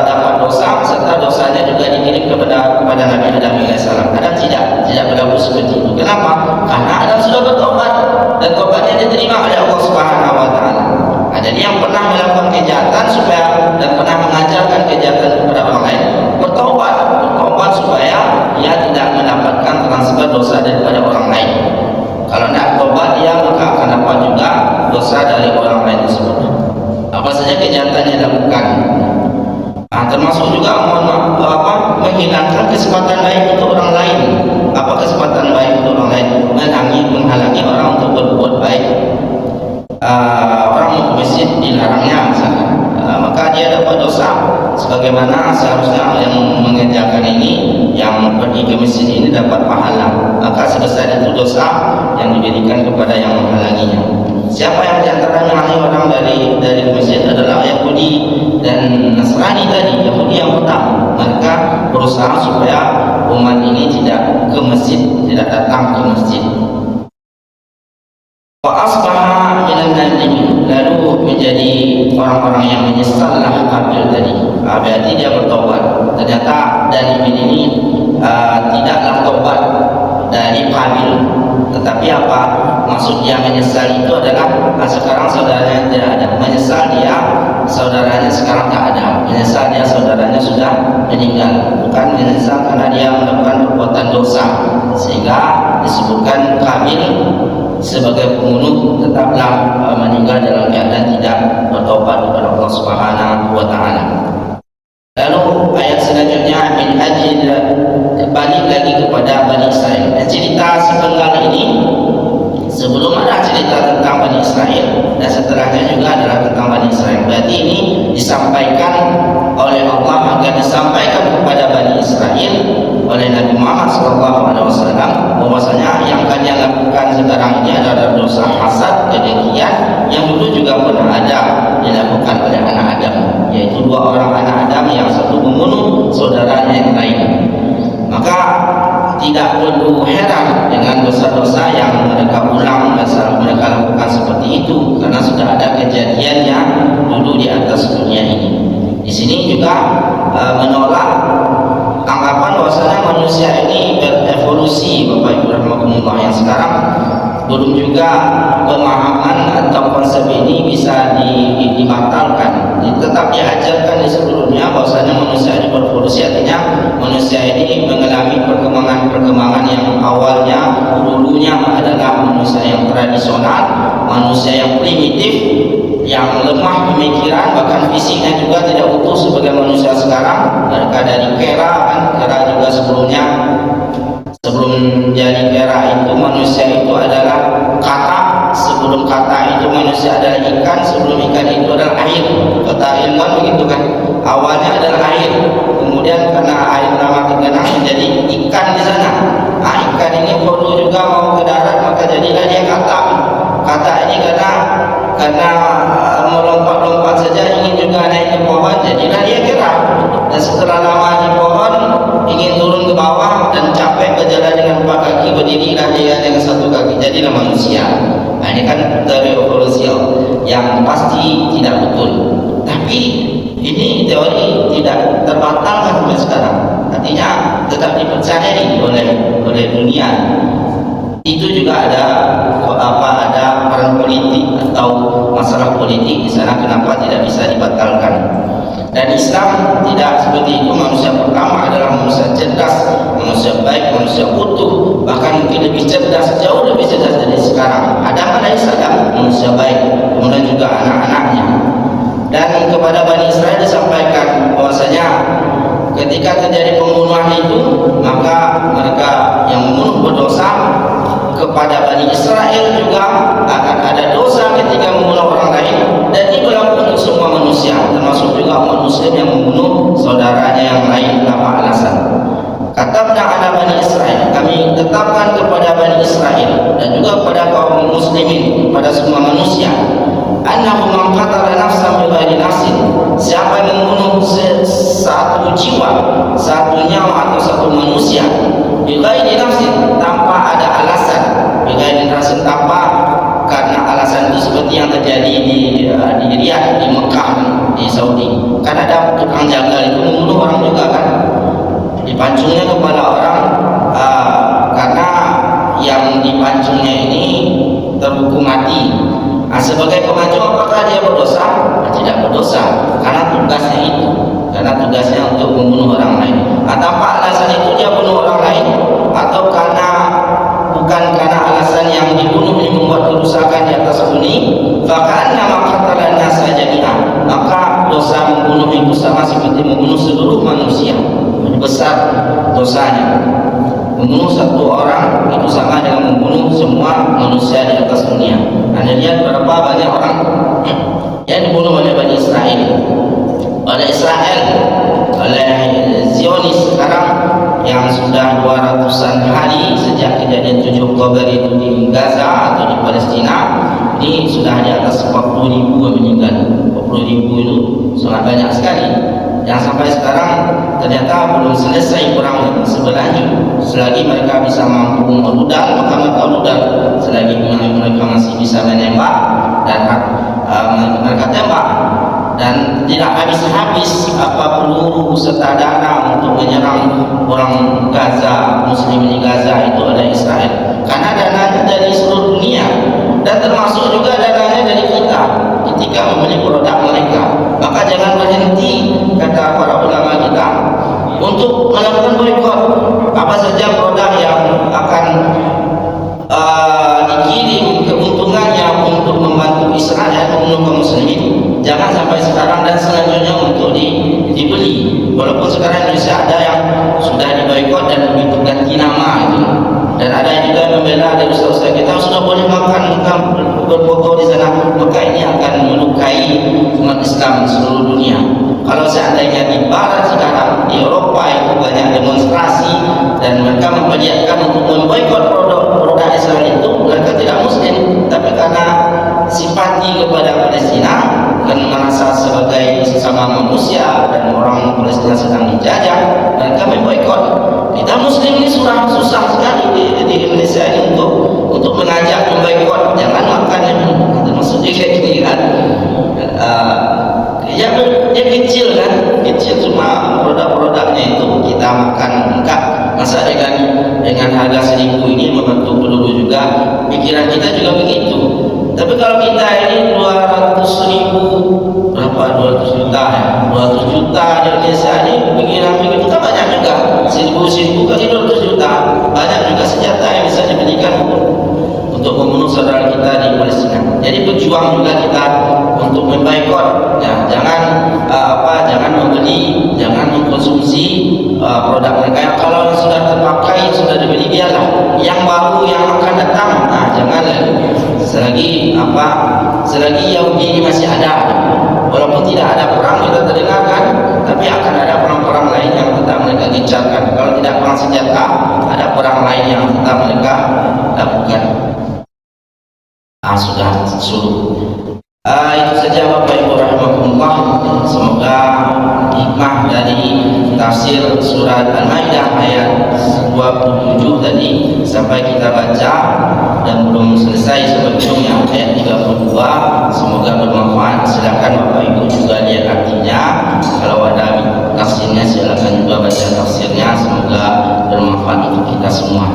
dapat dosa, serta dosanya juga dikirim kepada Nabi Adam AS. Adam tidak berlaku seperti itu. Kenapa? Karena Adam sudah bertobat, dan tobatnya diterima oleh Allah Subhanahu Wa Taala. Jadi yang pernah melakukan kejahatan dan pernah mengajarkan kejahatan kepada orang lain, bertobat supaya dia tidak mendapatkan transfer dosa daripada orang lain. Kalau tidak tobat dia, maka akan dapat juga dosa dari orang lain tersebut. Apa saja kejahatan yang dilakukan, termasuk juga menghilangkan kesempatan baik untuk orang lain. Apa kesempatan baik untuk orang lain? Menghalangi orang untuk berbuat baik. Orang mau ke masjid dilarangnya misalnya, maka dia dapat dosa sebagaimana seharusnya yang mengerjakan ini, yang pergi ke masjid ini dapat pahala. Maka sebesar itu dosa yang diberikan kepada yang menghalanginya. Siapa yang diantara menghalangi orang dari masjid adalah Yahudi dan Nasrani tadi. Yahudi yang pertama, mereka berusaha supaya umat ini tidak ke masjid, tidak datang ke masjid. Wa asbaha minal nadimin. Lalu menjadi orang-orang yang menyesallah Habil tadi. Berarti dia bertobat. Ternyata dari ini tidaklah tobat dari Habil, tetapi apa maksud dia menyesal itu adalah sekarang saudaranya tidak ada. Menyesal dia saudaranya sekarang tak ada. Menyesal dia saudaranya sudah meninggal. Bukan menyesal karena dia melakukan perbuatan dosa, sehingga disebutkan Habil sebagai pembunuh tetaplah meninggal dalam keadaan tidak bertobat kepada Allah Subhanahu wa taala. Lalu ayat selanjutnya min ajil, kembali lagi kepada Bani Israel. Cerita sepenggal ini sebelum ada cerita tentang Bani Israel dan setelahnya juga adalah tentang Bani Israel. Berarti ini disampaikan oleh Allah agar disampaikan kepada Bani Israel oleh Nabi Muhammad SAW, bahwasanya yang kalian lakukan sekarang ini adalah dosa hasad, kedengkian yang dulu juga pernah ada dilakukan oleh anak Adam, yaitu dua orang anak Adam yang satu membunuh saudaranya yang lain. Maka tidak perlu heran dengan dosa-dosa yang mereka ulang dan mereka lakukan seperti itu, karena sudah ada kejadiannya dulu di atas dunia ini. Di sini juga menolak anggapan bahwasanya manusia ini berevolusi, Bapak Ibu rahimakumullah, yang sekarang belum juga pemahaman atau konsep ini bisa dibatalkan. Tetap diajarkan di sebelumnya bahwasanya manusia ini berevolusi, artinya manusia ini mengalami perkembangan yang awalnya dulunya adalah manusia yang tradisional, manusia yang primitif, yang lemah pemikiran, bahkan fisiknya juga tidak utuh sebagai manusia sekarang. Mereka dari kera, kera juga sebelum jadi kera itu manusia itu adalah kata, sebelum kata itu manusia adalah ikan, sebelum ikan itu adalah air. Kata ilmuwan begitu kan, awalnya adalah air, kemudian karena air lama tergenang menjadi ikan di sana. Ikan ini perlu juga mau ke darat, maka jadilah dia kata. Kata ini karena melompat-lompat saja ingin juga naik ke pohon, jadilah dia kera. Dan setelah lama di pohon ingin turun ke bawah dan capek berjalan dengan 4 kaki, berdirilah dia dengan 1 kaki, jadilah manusia. Ini kan teori evolusi yang pasti tidak betul, tapi ini teori tidak terbatalkan sampai sekarang, artinya tetap dipercayai oleh dunia. Itu juga ada peran politik atau masalah politik di sana, kenapa tidak bisa dibatalkan. Dan Islam tidak seperti itu. Manusia pertama adalah manusia cerdas, manusia baik, manusia utuh, bahkan mungkin lebih cerdas, jauh lebih cerdas dari sekarang. Adam alaihissalam manusia baik, kemudian juga anak-anaknya. Dan kepada Bani Israel disampaikan bahwasanya ketika terjadi pembunuhan itu, maka mereka yang membunuh berdosa. Kepada Bani Israel juga akan ada dosa ketika membunuh orang lain, dan ini berlaku untuk semua manusia, termasuk juga umat muslim yang membunuh saudaranya yang lain tanpa alasan. Katabna ala Bani Israel, kami tetapkan kepada Bani Israel dan juga kepada kaum muslimin, kepada semua manusia, annahu man qatala nafsan bighairi nafsin, siapa yang membunuh satu jiwa, satu nyawa atau satu manusia, bighairi nafsin, tanpa ada alasan, bighairi nafsin, tanpa karena alasan itu seperti yang terjadi di Riyadh, di Mekah, di Saudi. Kan ada tukang jagal itu membunuh orang juga kan, dipancungnya kepada orang karena yang dipancungnya ini terhukum mati. Sebagai pemancung apakah dia berdosa? Tidak berdosa, karena tugasnya itu, karena tugasnya untuk membunuh orang lain. Tanpa alasan itu dia bunuh orang lain, atau bukan karena alasan yang dibunuh ini membuat kerusakan di atas bumi, faka'anna ma qatala an-nasa jami'an, maka dosa membunuh itu sama seperti membunuh seluruh manusia. Besar dosanya. Membunuh satu orang itu sama dengan membunuh semua manusia di atas dunia. Anda lihat berapa banyak orang yang dibunuh oleh Bani Israel, oleh Zionis sekarang, yang sudah 200-an hari sejak kejadian 7 Oktober itu di Gaza atau di Palestina. Ini sudah di atas 40.000 yang meninggal. 40.000 itu sangat banyak sekali, yang sampai sekarang ternyata belum selesai perang. masih berlanjut. Selagi mereka bisa mampu merudal, maka mereka rudal. Selagi mereka masih bisa menembak dan mereka tembak, dan tidak habis-habis peluru serta dana untuk menyerang orang Gaza, Muslim di Gaza itu ada Israel. Karena dananya dari seluruh dunia dan termasuk juga dananya dari kita ketika membeli produk mereka. Maka jangan berhenti, kata para ulama kita, untuk melakukan boikot apa saja produk yang akan dikirim keuntungannya untuk membantu Israel membunuh kaum muslimin. Jangan sampai sekarang dan selanjutnya untuk dibeli. Walaupun sekarang Indonesia ada yang sudah diboikot dan begitu ganti nama itu, dan ada yang juga membela dari ustaz-ustaz kita sudah boleh makan berpokok di sana, maka ini akan melukai umat Islam seluruh dunia. Kalau seandainya di Barat sekarang, di Eropa itu banyak demonstrasi dan mereka memperlihatkan untuk memboikot produk Israel itu, mereka tidak Muslim, tapi karena simpati kepada Palestina dan merasa sebagai sesama manusia dan orang Palestina sedang dijajah, mereka memboikot. Kita Muslim ini susah sekali di Indonesia ini untuk mengajak memboikot. Jangan makan yang maksudnya kayak gini kan. Dia kecil kan, kecil, cuma produk-produknya itu kita makan enggak. Masa dengan harga 1.000 ini membantu peluru juga, pikiran kita juga begitu. Tapi kalau kita ini 200.000, berapa 200 juta ya, 200 juta di Indonesia ini, pikiran begitu kan banyak juga. 1.000 kali 200 juta, banyak juga senjata yang bisa dibelikan untuk membunuh saudara kita di Palestina. Jadi berjuang juga kita untuk memboikot, ya, jangan membeli, jangan mengkonsumsi produk mereka. Kalau yang sudah terpakai, sudah dibeli, biarlah. Yang baru yang akan datang, jangan selagi Yahudi ini masih ada, walaupun tidak ada perang kita terdengarkan, tapi akan ada perang-perang lain yang tetap mereka gencarkan. Kalau tidak perang senjata, ada perang lain yang tetap mereka lakukan. Sudah suruh. Itu saja Bapak Ibu rahimakumullah. Semoga hikmah dari tafsir surat Al-Maidah ayat 27 tadi sampai kita baca dan belum selesai sebelumnya ayat 32, semoga bermanfaat. Silakan Bapak Ibu juga lihat artinya. Kalau ada tafsirnya silakan juga baca tafsirnya. Semoga bermanfaat untuk kita semua.